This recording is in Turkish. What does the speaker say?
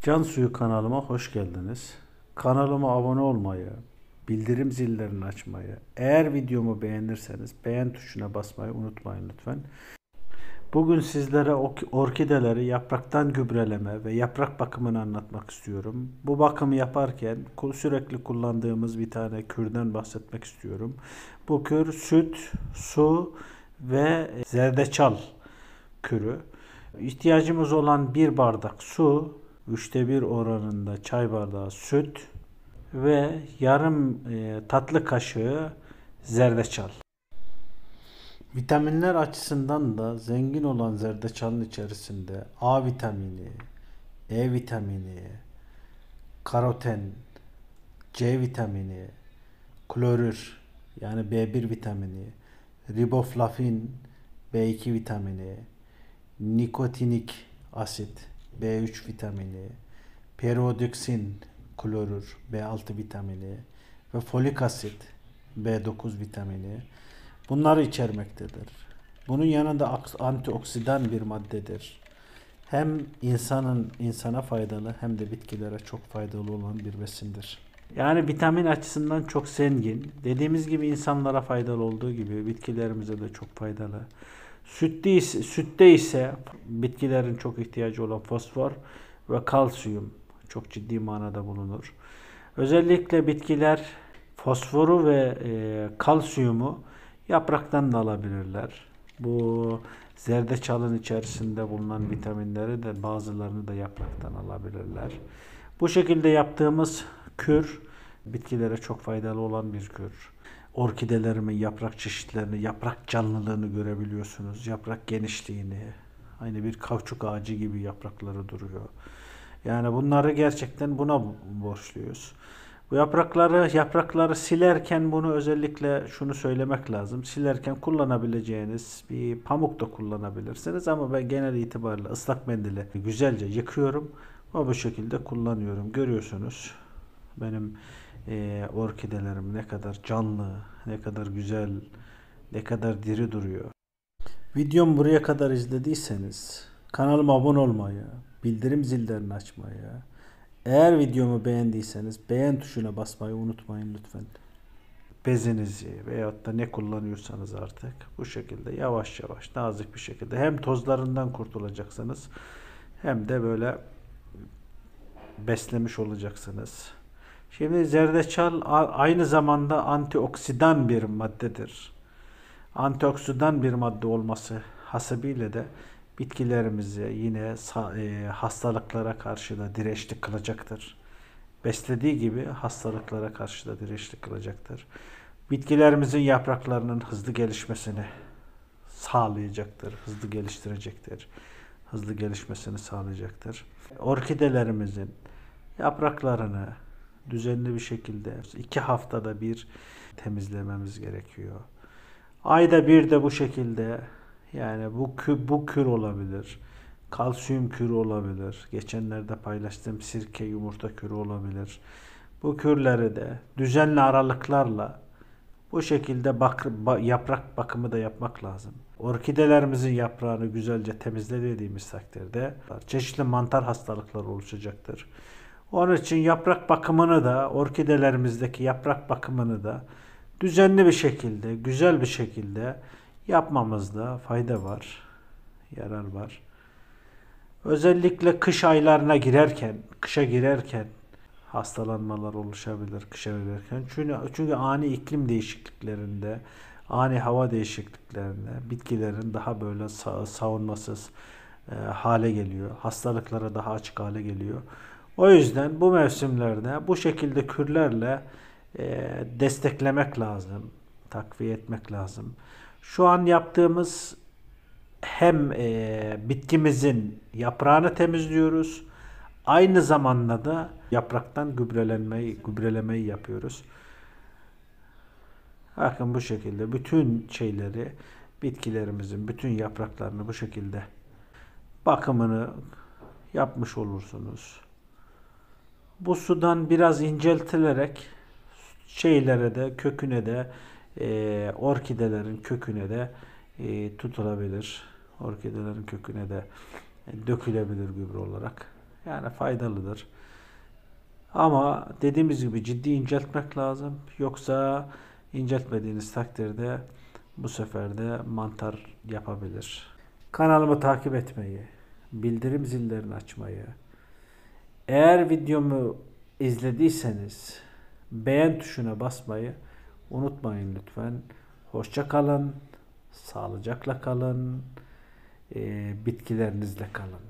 Can Suyu kanalıma hoş geldiniz. Kanalıma abone olmayı, bildirim zillerini açmayı, eğer videomu beğenirseniz beğen tuşuna basmayı unutmayın lütfen. Bugün sizlere orkideleri yapraktan gübreleme ve yaprak bakımını anlatmak istiyorum. Bu bakımı yaparken sürekli kullandığımız bir tane kürden bahsetmek istiyorum. Bu kür süt, su ve zerdeçal kürü. İhtiyacımız olan bir bardak su, 1/3 oranında çay bardağı süt ve yarım tatlı kaşığı zerdeçal. Vitaminler açısından da zengin olan zerdeçalın içerisinde A vitamini, E vitamini, karoten, C vitamini, klorür yani B1 vitamini, riboflavin, B2 vitamini, nikotinik asit, B3 vitamini, perodoksin klorür, B6 vitamini ve folik asit, B9 vitamini bunları içermektedir. Bunun yanında antioksidan bir maddedir. Hem insana faydalı hem de bitkilere çok faydalı olan bir besindir. Yani vitamin açısından çok zengin. Dediğimiz gibi insanlara faydalı olduğu gibi bitkilerimize de çok faydalı. Sütte ise bitkilerin çok ihtiyacı olan fosfor ve kalsiyum çok ciddi manada bulunur. Özellikle bitkiler fosforu ve kalsiyumu yapraktan da alabilirler. Bu zerdeçalın içerisinde bulunan vitaminleri de bazılarını da yapraktan alabilirler. Bu şekilde yaptığımız kür bitkilere çok faydalı olan bir kür. Orkidelerimin yaprak çeşitlerini, yaprak canlılığını görebiliyorsunuz. Yaprak genişliğini. Aynı bir kauçuk ağacı gibi yaprakları duruyor. Yani bunları gerçekten buna borçluyuz. Bu yaprakları silerken bunu özellikle şunu söylemek lazım. Silerken kullanabileceğiniz bir pamuk da kullanabilirsiniz ama ben genel itibariyle ıslak mendille güzelce yıkıyorum ve bu şekilde kullanıyorum. Görüyorsunuz benim orkidelerim ne kadar canlı, ne kadar güzel, ne kadar diri duruyor. Videomu buraya kadar izlediyseniz kanalıma abone olmayı, bildirim zillerini açmayı, eğer videomu beğendiyseniz beğen tuşuna basmayı unutmayın lütfen. Bezinizi veyahut da ne kullanıyorsanız artık bu şekilde yavaş yavaş nazik bir şekilde hem tozlarından kurtulacaksınız hem de böyle beslemiş olacaksınız. Şimdi zerdeçal aynı zamanda antioksidan bir maddedir. Antioksidan bir madde olması hasebiyle de bitkilerimizi yine hastalıklara karşı da dirençli kılacaktır. Beslediği gibi hastalıklara karşı da dirençli kılacaktır. Bitkilerimizin yapraklarının hızlı gelişmesini sağlayacaktır, hızlı geliştirecektir, hızlı gelişmesini sağlayacaktır. Orkidelerimizin yapraklarını düzenli bir şekilde 2 haftada bir temizlememiz gerekiyor. Ayda bir de bu şekilde yani bu kür olabilir. Kalsiyum kürü olabilir. Geçenlerde paylaştığım sirke yumurta kürü olabilir. Bu kürleri de düzenli aralıklarla bu şekilde yaprak bakımı da yapmak lazım. Orkidelerimizin yaprağını güzelce temizlediğimiz takdirde çeşitli mantar hastalıkları oluşacaktır. Onun için yaprak bakımını da orkidelerimizdeki yaprak bakımını da düzenli bir şekilde, güzel bir şekilde yapmamızda fayda var, yarar var. Özellikle kış aylarına girerken, kışa girerken hastalanmalar oluşabilir kışa girerken. Çünkü ani iklim değişikliklerinde, ani hava değişikliklerinde bitkilerin daha böyle savunmasız hale geliyor. Hastalıklara daha açık hale geliyor. O yüzden bu mevsimlerde bu şekilde kürlerle desteklemek lazım, takviye etmek lazım. Şu an yaptığımız hem bitkimizin yaprağını temizliyoruz, aynı zamanda da yapraktan gübrelemeyi yapıyoruz. Bakın bu şekilde bütün şeyleri, bitkilerimizin bütün yapraklarını bu şekilde bakımını yapmış olursunuz. Bu sudan biraz inceltilerek şeylere de köküne de orkidelerin köküne de tutulabilir. Orkidelerin köküne de dökülebilir gübre olarak. Yani faydalıdır. Ama dediğimiz gibi ciddi inceltmek lazım. Yoksa inceltmediğiniz takdirde bu sefer de mantar yapabilir. Kanalımı takip etmeyi, bildirim zillerini açmayı, eğer videomu izlediyseniz beğen tuşuna basmayı unutmayın lütfen. Hoşça kalın, sağlıcakla kalın, bitkilerinizle kalın.